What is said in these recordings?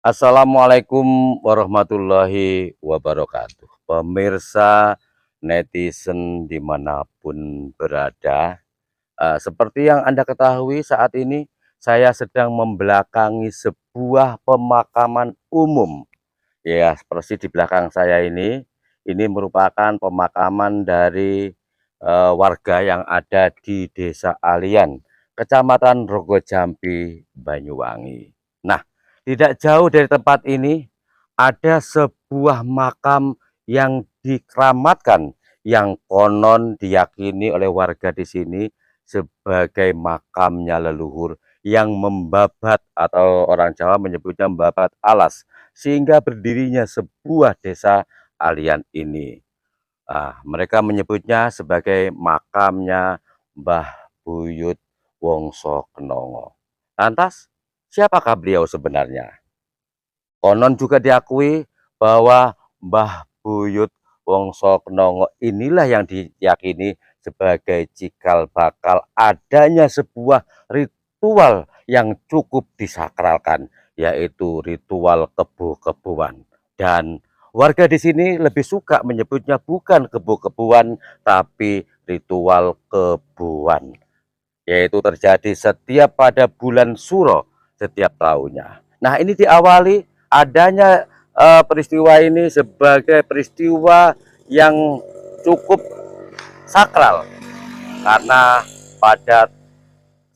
Assalamualaikum warahmatullahi wabarakatuh. Pemirsa netizen dimanapun berada, seperti yang Anda ketahui saat ini saya sedang membelakangi sebuah pemakaman umum. Ya, seperti di belakang saya ini merupakan pemakaman dari warga yang ada di Desa Alian, Kecamatan Rogojampi, Banyuwangi. Nah, tidak jauh dari tempat ini ada sebuah makam yang dikeramatkan, yang konon diyakini oleh warga di sini sebagai makamnya leluhur yang membabat, atau orang Jawa menyebutnya membabat alas, sehingga berdirinya sebuah desa Alian ini. Mereka menyebutnya sebagai makamnya Mbah Buyut Wongso Kenongo. Lantas, siapakah beliau sebenarnya? Konon juga diakui bahwa Mbah Buyut Wongso Kenongo inilah yang diyakini sebagai cikal bakal adanya sebuah ritual yang cukup disakralkan, yaitu ritual kebo-keboan. Dan warga di sini lebih suka menyebutnya bukan kebo-keboan, tapi ritual keboan, yaitu terjadi setiap pada bulan Suro setiap tahunnya. Nah, ini diawali adanya peristiwa ini sebagai peristiwa yang cukup sakral, karena pada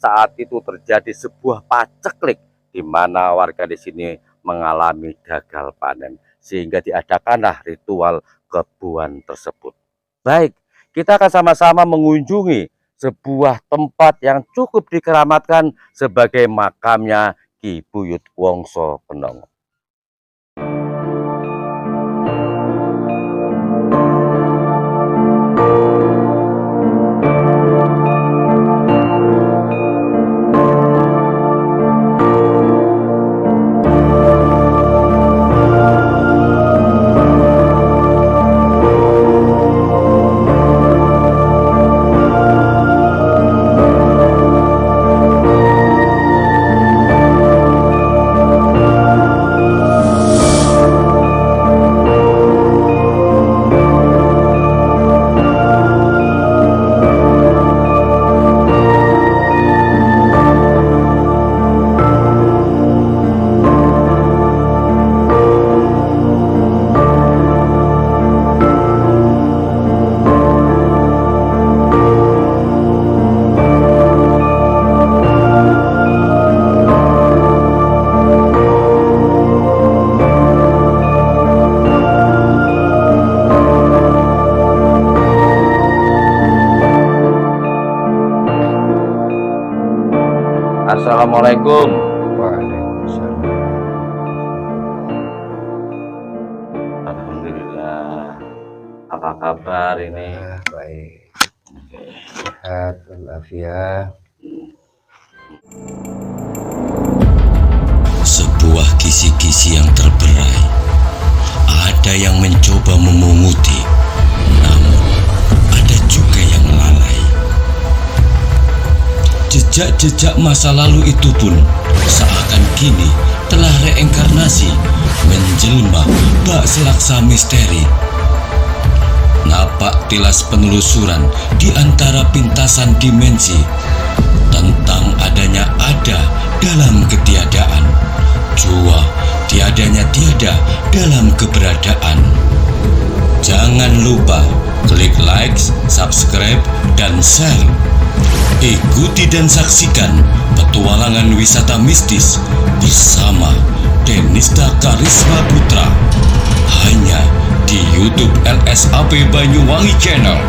saat itu terjadi sebuah paceklik di mana warga di sini mengalami gagal panen, sehingga diadakanlah ritual kebuan tersebut. Baik, kita akan sama-sama mengunjungi sebuah tempat yang cukup dikeramatkan sebagai makamnya Ki Buyut Wongso Kenongo. Assalamualaikum. Waalaikumsalam. Alhamdulillah. Apa kabar ini? Baik. Sehat walafiat. Sebuah kisi-kisi yang terberai. Ada yang mencoba memunguti, namun ada juga yang lalai. Jejak-jejak masa lalu itu pun seakan kini telah reinkarnasi menjelma bak selaksa misteri. Napak tilas penelusuran di antara pintasan dimensi tentang adanya ada dalam ketiadaan, jua tiadanya tiada dalam keberadaan. Jangan lupa klik like, subscribe, dan share. Ikuti dan saksikan petualangan wisata mistis bersama Denista Karisma Putra hanya di YouTube LSAP Banyuwangi Channel.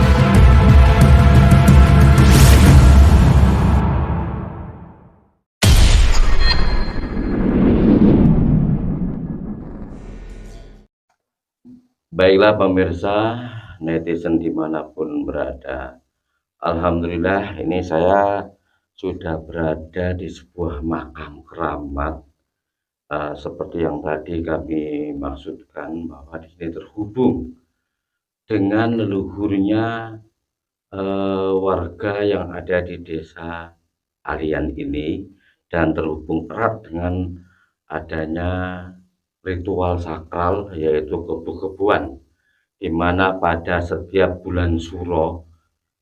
Baiklah pemirsa netizen dimanapun berada, alhamdulillah ini saya sudah berada di sebuah makam keramat, seperti yang tadi kami maksudkan, bahwa di sini terhubung dengan leluhurnya warga yang ada di desa Alian ini, dan terhubung erat dengan adanya ritual sakral yaitu kebu-kebuan, di mana pada setiap bulan Suro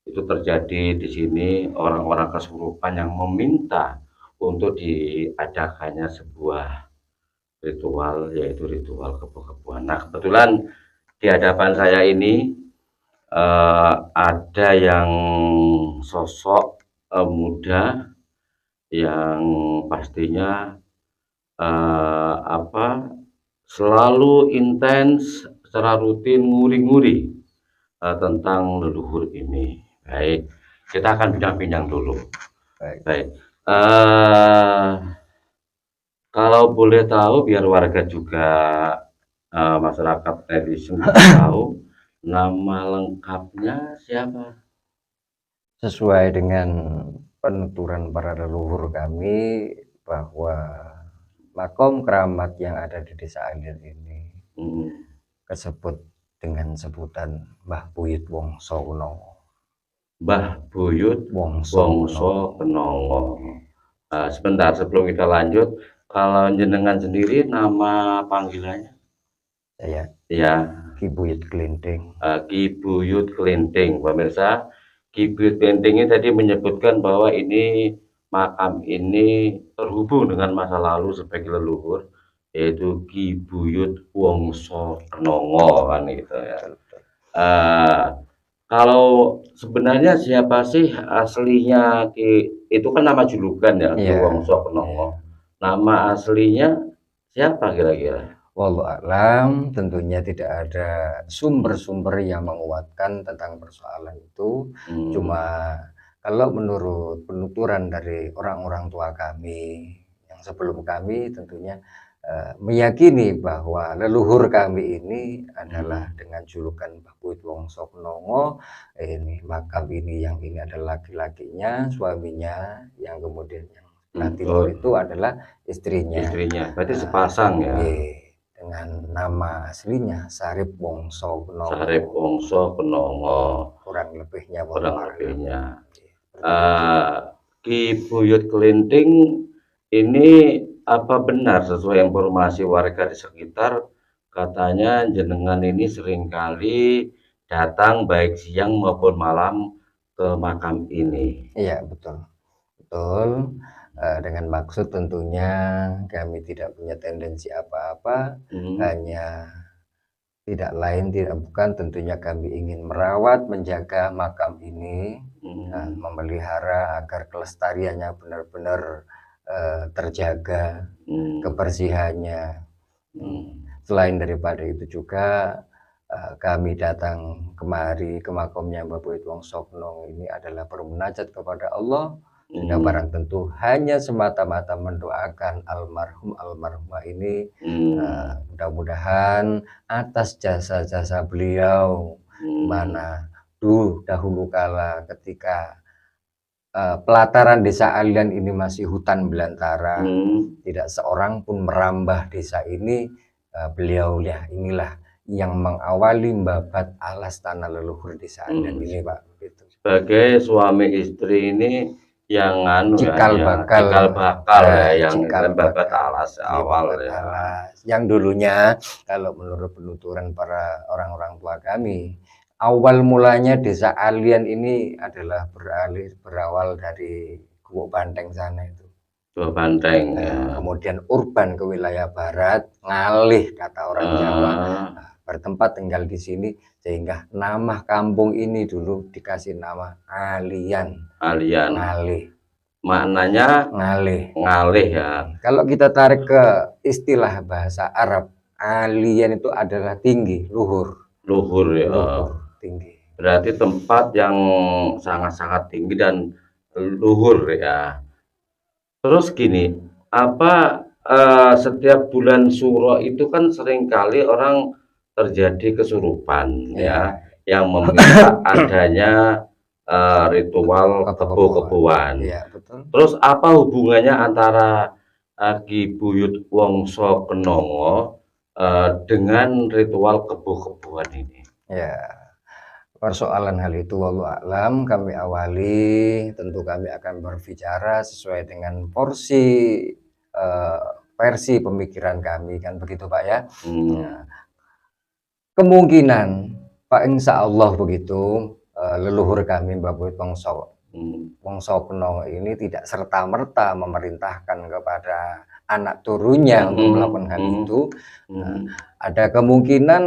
itu terjadi di sini orang-orang kesurupan yang meminta untuk diadakannya sebuah ritual yaitu ritual kebu-kebuan. Nah, kebetulan di hadapan saya ini ada yang sosok muda yang pastinya selalu intens secara rutin nguri-nguri tentang leluhur ini. Baik, kita akan bincang-bincang dulu. Baik. Kalau boleh tahu, biar warga juga masyarakat netizen tahu, nama lengkapnya siapa? Sesuai dengan penuturan para leluhur kami bahwa makom keramat yang ada di Desa Alian ini kesebut dengan sebutan Mbah Buyut Wongso Kenongo. Mbah Buyut Wongso Kenongo. Sebentar sebelum kita lanjut, kalau jenengan sendiri nama panggilannya? Saya ya Ki Buyut Kelinting. Ki Buyut Kelinting, pemirsa. Ki Buyut Kelinting ini tadi menyebutkan bahwa ini makam ini terhubung dengan masa lalu sebagai leluhur, yaitu Ki Buyut Wongso Kenongo kan gitu ya. Kalau sebenarnya siapa sih aslinya itu kan nama julukan ya, Ki Wongso Kenongo. Nama aslinya siapa kira-kira? Wallahu a'lam, tentunya tidak ada sumber-sumber yang menguatkan tentang persoalan itu. Cuma kalau menurut penuturan dari orang-orang tua kami yang sebelum kami tentunya meyakini bahwa leluhur kami ini adalah dengan julukan Mbah Buyut Wongso Kenongo. Ini makam ini, yang ini adalah laki-lakinya, suaminya, yang kemudian yang sebelah timur itu adalah istrinya. Berarti sepasang ya. Dengan nama aslinya Sarip Wongso Kenongo. Sarip Wongso Kenongo. Kurang lebihnya. Ki Buyut Kelinting ini apa benar sesuai informasi warga di sekitar, katanya jenengan ini seringkali datang baik siang maupun malam ke makam ini? Iya, betul. Dengan maksud tentunya kami tidak punya tendensi apa-apa, hanya tidak lain tidak bukan tentunya kami ingin merawat, menjaga makam ini, memelihara agar kelestariannya benar-benar terjaga, kebersihannya. Selain daripada itu juga kami datang kemari ke makamnya Mbah Buyut Wongso Kenongo ini adalah bermunajat kepada Allah. Sudah barang tentu hanya semata-mata mendoakan almarhumah ini, mudah-mudahan atas jasa-jasa beliau, mana dahulu kala ketika pelataran Desa Alian ini masih hutan belantara, tidak seorang pun merambah desa ini. Beliau ya inilah yang mengawali membabat alas tanah leluhur Desa Alian ini, Pak. Gitu. Sebagai suami istri ini yang cikal bakal yang membabat alas awal ya. Yang dulunya kalau menurut penuturan para orang-orang tua kami, awal mulanya Desa Alian ini adalah berawal dari Gubuk Banteng sana itu. Gubuk Banteng ya. Kemudian urban ke wilayah barat, ngalih kata orang Jawa, bertempat tinggal di sini, sehingga nama kampung ini dulu dikasih nama Alian. Ngalih. Maknanya ngalih ya. Kalau kita tarik ke istilah bahasa Arab, Alian itu adalah tinggi, luhur ya. Tinggi. Berarti tempat yang sangat-sangat tinggi dan luhur ya. Terus gini, setiap bulan Suro itu kan seringkali orang terjadi kesurupan ya, yang meminta adanya ritual kebu-kebuan. Terus apa hubungannya antara Ki Buyut Wongso Kenongo dengan ritual kebu-kebuan ini? Ya, persoalan hal itu wallahu a'lam, kami awali tentu kami akan berbicara sesuai dengan porsi versi pemikiran kami kan begitu Pak ya. Nah, kemungkinan Pak insya Allah begitu leluhur kami Mbah Buyut Wongso Kuno ini tidak serta-merta memerintahkan kepada anak turunnya untuk melakukan hal itu. Nah, ada kemungkinan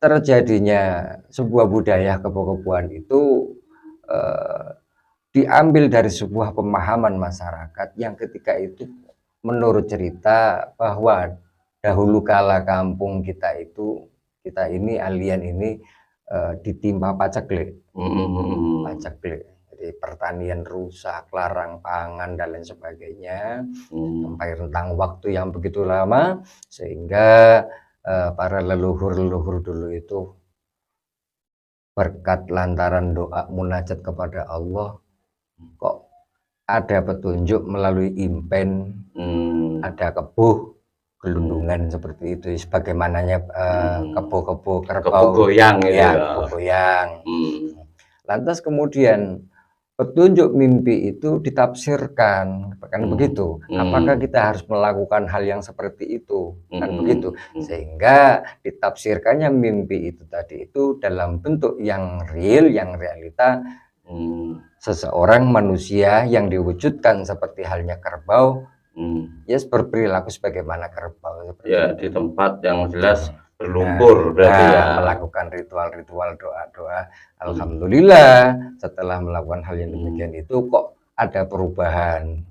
terjadinya sebuah budaya kebo-keboan itu diambil dari sebuah pemahaman masyarakat yang ketika itu menurut cerita bahwa dahulu kala kampung kita ini alien ini ditimpa paceklik. Paceklik. Jadi pertanian rusak, larang pangan dan lain sebagainya. Sampai rentang waktu yang begitu lama sehingga para leluhur-leluhur dulu itu berkat lantaran doa munajat kepada Allah kok ada petunjuk melalui impen, ada kebuh gelundungan seperti itu sebagaimananya kebo-kebo kerbau goyang ya, kebo goyang. Lantas kemudian petunjuk mimpi itu ditafsirkan kan begitu. Apakah kita harus melakukan hal yang seperti itu kan begitu, sehingga ditafsirkannya mimpi itu tadi itu dalam bentuk yang real, yang realita. Seseorang manusia yang diwujudkan seperti halnya kerbau, ya berperilaku sebagaimana kerbau ya itu. Di tempat yang jelas berlumpur berarti ya, melakukan ritual-ritual doa-doa. Alhamdulillah setelah melakukan hal yang demikian itu kok ada perubahan.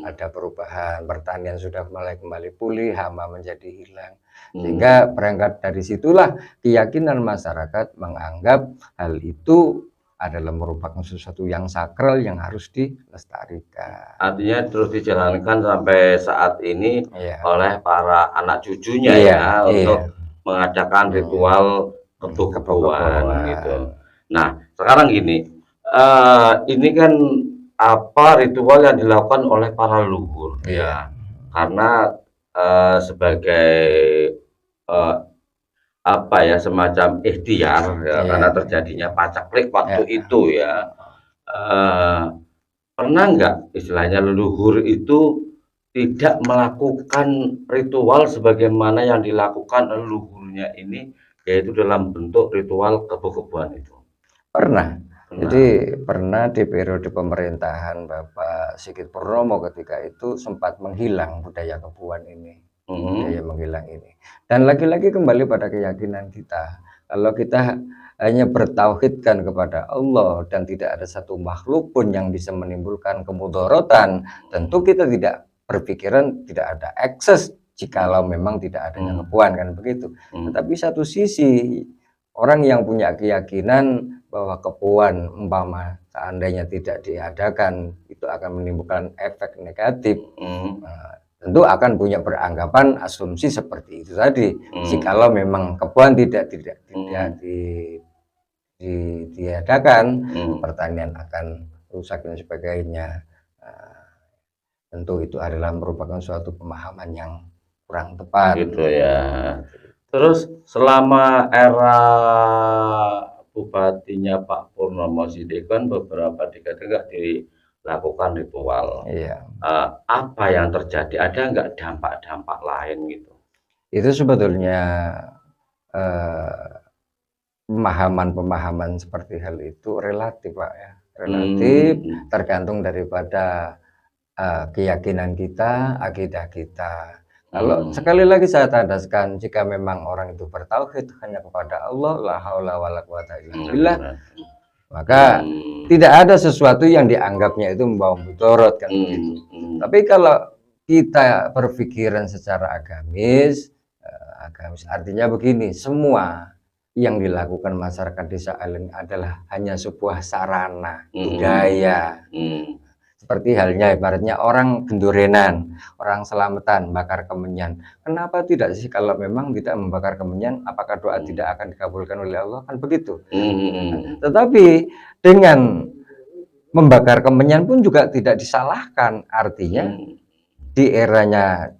Ada perubahan, pertanian sudah mulai kembali pulih, hama menjadi hilang. Sehingga berangkat dari situlah keyakinan masyarakat menganggap hal itu adalah merupakan sesuatu yang sakral yang harus dilestarikan. Artinya terus dijalankan sampai saat ini oleh para anak cucunya untuk mengadakan ritual kebo-keboan gitu. Nah sekarang gini, ini kan apa ritual yang dilakukan oleh para leluhur ya, karena sebagai apa ya semacam ikhtiar ya, karena terjadinya paceklik waktu itu ya. Pernah nggak istilahnya leluhur itu tidak melakukan ritual sebagaimana yang dilakukan leluhurnya ini, yaitu dalam bentuk ritual kebo-keboan itu? Pernah. Jadi pernah di periode pemerintahan Bapak Sigit Purnomo ketika itu sempat menghilang budaya keboan ini. Budaya menghilang ini. Dan lagi-lagi kembali pada keyakinan kita. Kalau kita hanya bertauhidkan kepada Allah dan tidak ada satu makhluk pun yang bisa menimbulkan kemudorotan, tentu kita tidak berpikiran tidak ada akses jikalau memang tidak adanya keboan kan begitu. Tetapi satu sisi orang yang punya keyakinan bahwa keboan umpama seandainya tidak diadakan itu akan menimbulkan efek negatif, tentu akan punya beranggapan asumsi seperti itu tadi. Jikalau memang keboan tidak diadakan, pertanian akan rusak dan sebagainya. Tentu itu adalah merupakan suatu pemahaman yang kurang tepat gitu ya. Terus selama era bupatinya Pak Purnomo Sidik kan beberapa dekade nggak dilakukan ritual. Apa yang terjadi? Ada nggak dampak-dampak lain gitu? Itu sebetulnya pemahaman seperti hal itu relatif Pak ya, relatif tergantung daripada keyakinan kita, akidah kita. Kalau sekali lagi saya tandaskan, jika memang orang itu bertauhid hanya kepada Allah, la haula wala quwata illa billah, maka tidak ada sesuatu yang dianggapnya itu membawa mudarat kan begitu. Tapi kalau kita berpikiran secara agamis artinya begini, semua yang dilakukan masyarakat desa Aleng adalah hanya sebuah sarana budaya. Seperti halnya ibaratnya orang gendorenan, orang selamatan, bakar kemenyan. Kenapa tidak sih kalau memang tidak membakar kemenyan, apakah doa tidak akan dikabulkan oleh Allah? Kan begitu. Tetapi dengan membakar kemenyan pun juga tidak disalahkan. Artinya di eranya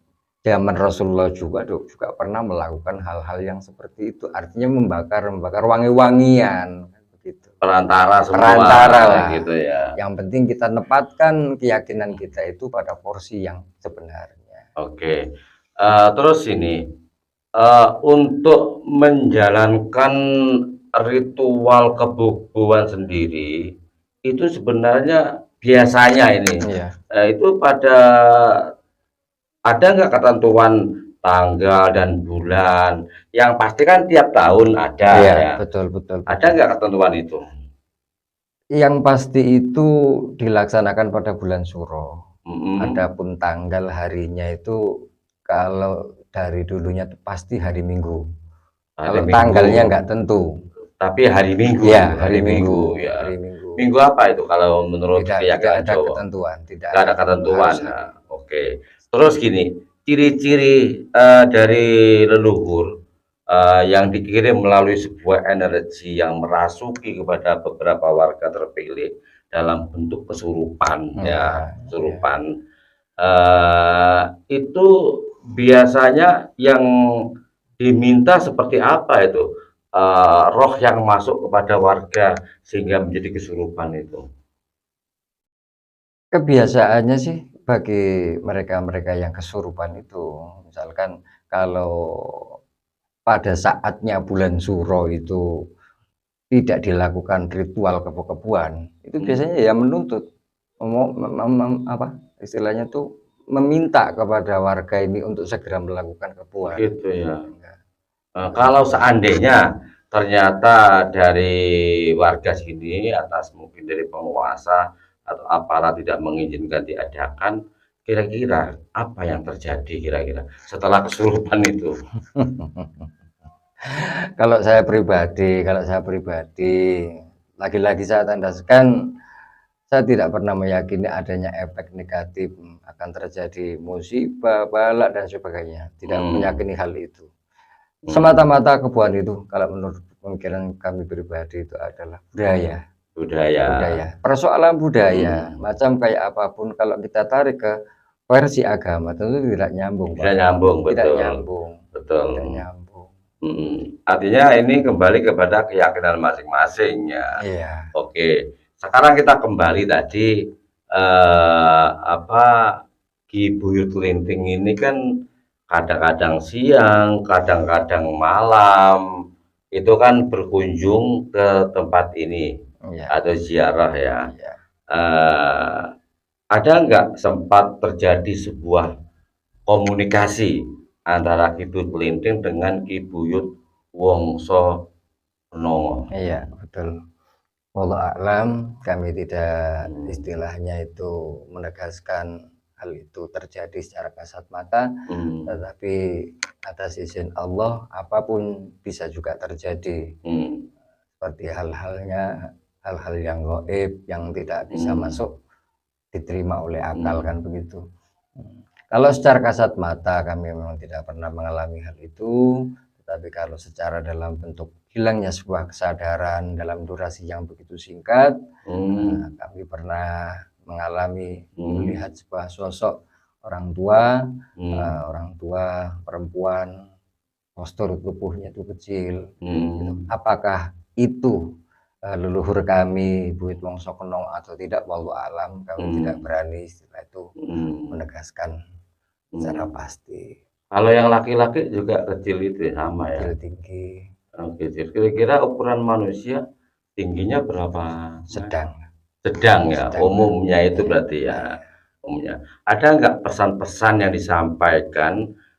zaman Rasulullah juga pernah melakukan hal-hal yang seperti itu. Artinya membakar wangi-wangian. Gitu. Perantara lah gitu ya. Yang penting kita nepatkan keyakinan kita itu pada porsi yang sebenarnya. Oke. Terus ini, untuk menjalankan ritual kebobohan sendiri, itu sebenarnya biasanya ini, Iya. itu ada nggak ketentuan tanggal dan bulan? Yang pasti kan tiap tahun ada Iya, ya. betul betul Ada betul. nggak ketentuan itu? Yang pasti itu dilaksanakan pada bulan Suro. Mhm. Adapun tanggal harinya itu kalau dari dulunya tuh pasti hari Minggu. Hari Kalau Minggu. tanggalnya nggak tentu. Tapi hari Minggu, Iya, hari hari Minggu, Minggu ya. hari Minggu. Minggu apa itu kalau menurut Tidak keyakinan ada Jawa? ketentuan, tidak Nggak ada ada ketentuan harus ketentuan. hari. Nah, oke. Terus gini, ciri-ciri dari leluhur yang dikirim melalui sebuah energi yang merasuki kepada beberapa warga terpilih dalam bentuk kesurupan Iya, ya, iya. kesurupan. Itu biasanya yang diminta seperti apa itu? Roh yang masuk kepada warga sehingga menjadi kesurupan itu. Kebiasaannya sih bagi mereka-mereka yang kesurupan itu, misalkan kalau pada saatnya bulan Suro itu tidak dilakukan ritual kebo-keboan, itu Hmm, biasanya ya menuntut, apa, istilahnya tuh meminta kepada warga ini untuk segera melakukan keboan. begitu ya. Ya, Kalau seandainya ternyata dari warga sini atas mungkin dari penguasa atau aparat tidak mengizinkan diadakan, kira-kira apa yang terjadi kira-kira setelah kesurupan itu? kalau saya pribadi, lagi-lagi saya tandaskan, saya tidak pernah meyakini adanya efek negatif, akan terjadi musibah, bala, dan sebagainya, tidak Hmm, meyakini hal itu. hmm, Semata-mata kebohan itu kalau menurut pemikiran kami pribadi itu adalah budaya. budaya. Budaya, persoalan budaya, Hmm, macam kayak apapun kalau kita tarik ke versi agama tentu tidak nyambung, tidak Pak. nyambung, Tidak betul, nyambung, betul. tidak nyambung. Artinya ini kembali kepada keyakinan masing-masing ya. Iya, Oke, sekarang kita kembali tadi apa Ki Buyut Linting ini kan kadang-kadang siang, kadang-kadang malam itu kan berkunjung ke tempat ini iya, atau ziarah ya. iya. Eh, ada nggak sempat terjadi sebuah komunikasi antara Ki Buyut Linting dengan Ki Buyut Wongsonomo? Iya, betul. Wallahu a'lam, kami tidak Hmm, istilahnya itu menegaskan hal itu terjadi secara kasat mata, hmm, tetapi atas izin Allah apapun bisa juga terjadi. hmm, Seperti hal-hal yang gaib yang tidak bisa hmm, masuk diterima oleh akal, hmm, kan begitu. Kalau secara kasat mata kami memang tidak pernah mengalami hal itu, tetapi kalau secara dalam bentuk hilangnya sebuah kesadaran dalam durasi yang begitu singkat, hmm, kami pernah mengalami hmm, melihat sebuah sosok orang tua, hmm, orang tua perempuan, postur tubuhnya itu kecil, gitu. hmm, Apakah itu leluhur kami Buyut Wongso Kenong atau tidak, wallahu alam, kami tidak hmm, berani istilah itu hmm, menegaskan secara hmm. pasti. Kalau yang laki-laki juga kecil itu ya, sama ya? Kecil tinggi Kecil. Kira-kira ukuran manusia tingginya berapa meter? sedang Sedang ya, sedang lah. umumnya itu Iya, berarti ya, iya. umumnya. Ada nggak pesan-pesan yang disampaikan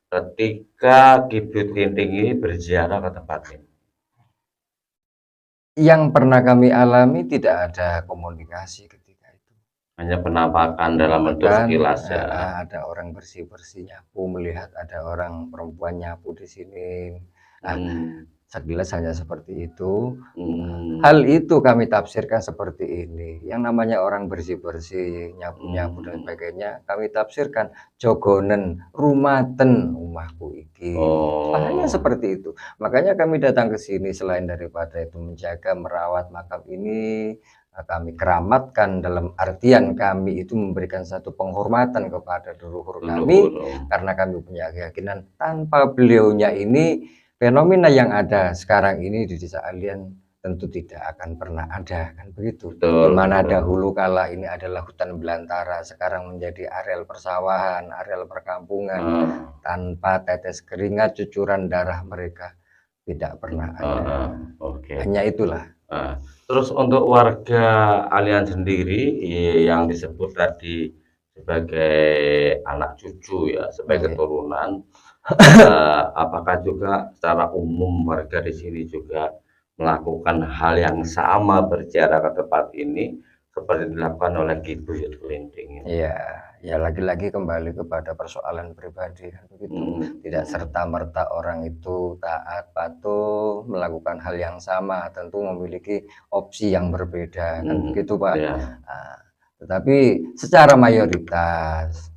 ketika Ki Buyut Linting ini berziarah ke tempat ini? Yang pernah kami alami tidak ada komunikasi ketika itu. Hanya penampakan dalam bentuk Penampakan, sekilas ya? ada orang bersih-bersih nyapu, melihat ada orang perempuan nyapu di sini. Nah, Hmm, sekilas hanya seperti itu. hmm, Hal itu kami tafsirkan seperti ini, yang namanya orang bersih-bersih, nyapu-nyapu dan hmm. sebagainya, kami tafsirkan jogonen, rumaten omahku iki. Hanya Oh, seperti itu. Makanya kami datang ke sini selain daripada itu menjaga, merawat makam ini, kami keramatkan dalam artian kami itu memberikan satu penghormatan kepada leluhur leluhur. kami, karena kami punya keyakinan tanpa beliaunya ini fenomena yang ada sekarang ini di Desa Alian tentu tidak akan pernah ada, kan begitu. Betul, Dimana betul. dahulu kala ini adalah hutan belantara, sekarang menjadi areal persawahan, areal perkampungan, tanpa tetes keringat cucuran darah mereka tidak pernah ada. Oke. Hanya itulah. Terus untuk warga Alian sendiri yang disebut tadi sebagai anak cucu ya, sebagai keturunan, apakah juga secara umum warga di sini juga melakukan hal yang sama berziarah ke tempat ini seperti dilakukan oleh Ki Buyut Kelinting? Iya, ya lagi-lagi kembali kepada persoalan pribadi, kan begitu. Tidak serta-merta orang itu taat, patuh, melakukan hal yang sama, tentu memiliki opsi yang berbeda, kan begitu Pak. Tetapi secara mayoritas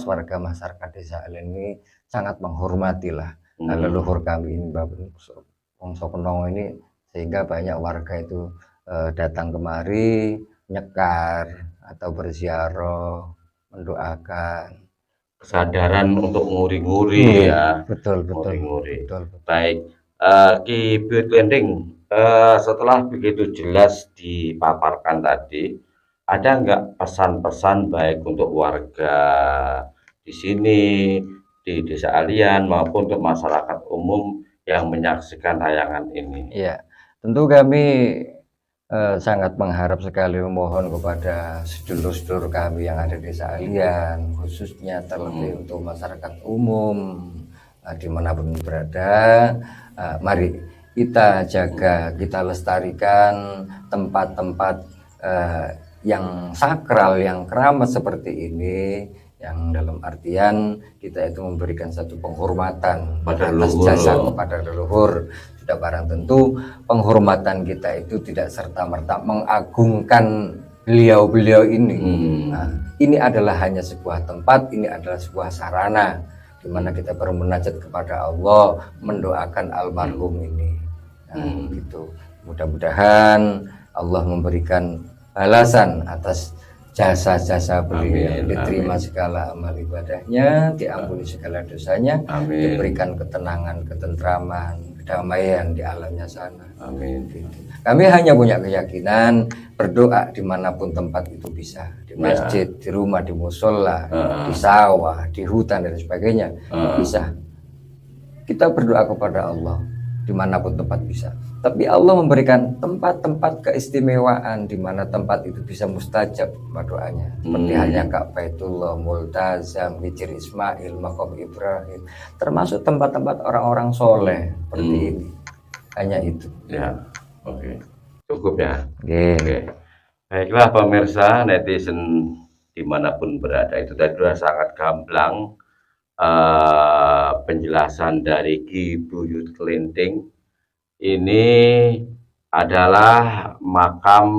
warga masyarakat desa Alian ini sangat menghormatilah leluhur kami ini, Wongso Kenongo ini, sehingga banyak warga itu datang kemari nyekar atau berziarah, mendoakan. Kesadaran untuk nguri-nguri ya. Betul. Baik, Ki Buyut Kelinting, setelah begitu jelas dipaparkan tadi, ada nggak pesan-pesan baik untuk warga di sini, di Desa Alian maupun untuk masyarakat umum yang menyaksikan tayangan ini? Iya, tentu kami sangat mengharap sekali, memohon kepada sedulur-sedulur kami yang ada di Desa Alian, khususnya terlebih untuk masyarakat umum dimanapun berada, mari kita jaga, kita lestarikan tempat-tempat yang sakral, yang keramat seperti ini, yang dalam artian kita itu memberikan satu penghormatan atas jasa kepada leluhur. Sudah barang tentu penghormatan kita itu tidak serta-merta mengagungkan beliau-beliau ini. Nah, ini adalah hanya sebuah tempat, ini adalah sebuah sarana di mana kita bermunajat kepada Allah, mendoakan almarhum ini. Nah, gitu. Mudah-mudahan Allah memberikan balasan atas jasa-jasa beliau, diterima segala amal ibadahnya, diampuni segala dosanya, diberikan ketenangan, ketentraman, kedamaian di alamnya sana. Amin. Kami hanya punya keyakinan berdoa dimanapun tempat itu bisa, di masjid, di rumah, di musola, di sawah, di hutan dan sebagainya, bisa. Kita berdoa kepada Allah dimanapun tempat bisa. Tapi Allah memberikan tempat-tempat keistimewaan di mana tempat itu bisa mustajab doanya. Seperti halnya Ka'baitullah, Multazam, Hijr Ismail, Maqam Ibrahim, termasuk tempat-tempat orang-orang soleh seperti ini. Hanya itu. Ya, oke. Cukup ya. Oke. Baiklah pemirsa netizen dimanapun berada, itu tadi sudah sangat gamblang penjelasan dari Ki Buyut Kelinting. Ini adalah makam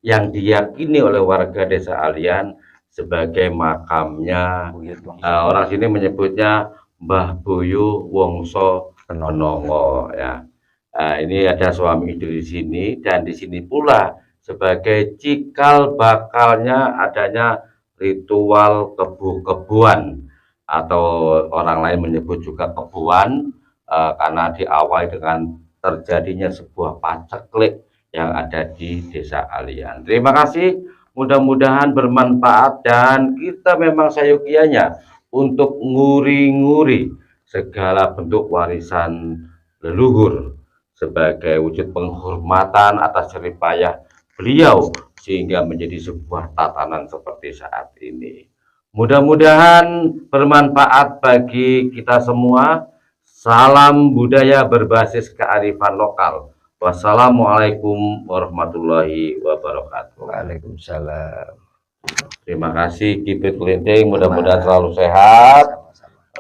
yang diyakini oleh warga Desa Alian sebagai makamnya orang sini menyebutnya Mbah Boyo Wongso Kenongo ya. Ini ada suami istri di sini, dan di sini pula sebagai cikal bakalnya adanya ritual kebu-kebuan, atau orang lain menyebut juga kebuan, karena diawali dengan terjadinya sebuah paceklik yang ada di Desa Alian. Terima kasih, mudah-mudahan bermanfaat, dan kita memang sayukianya untuk nguri-nguri segala bentuk warisan leluhur sebagai wujud penghormatan atas jerih payah beliau sehingga menjadi sebuah tatanan seperti saat ini. Mudah-mudahan bermanfaat bagi kita semua. Salam budaya berbasis kearifan lokal. Wassalamualaikum warahmatullahi wabarakatuh. Waalaikumsalam. Terima kasih Ki Buyut Kelinting, mudah-mudahan selalu sehat. Sama-sama.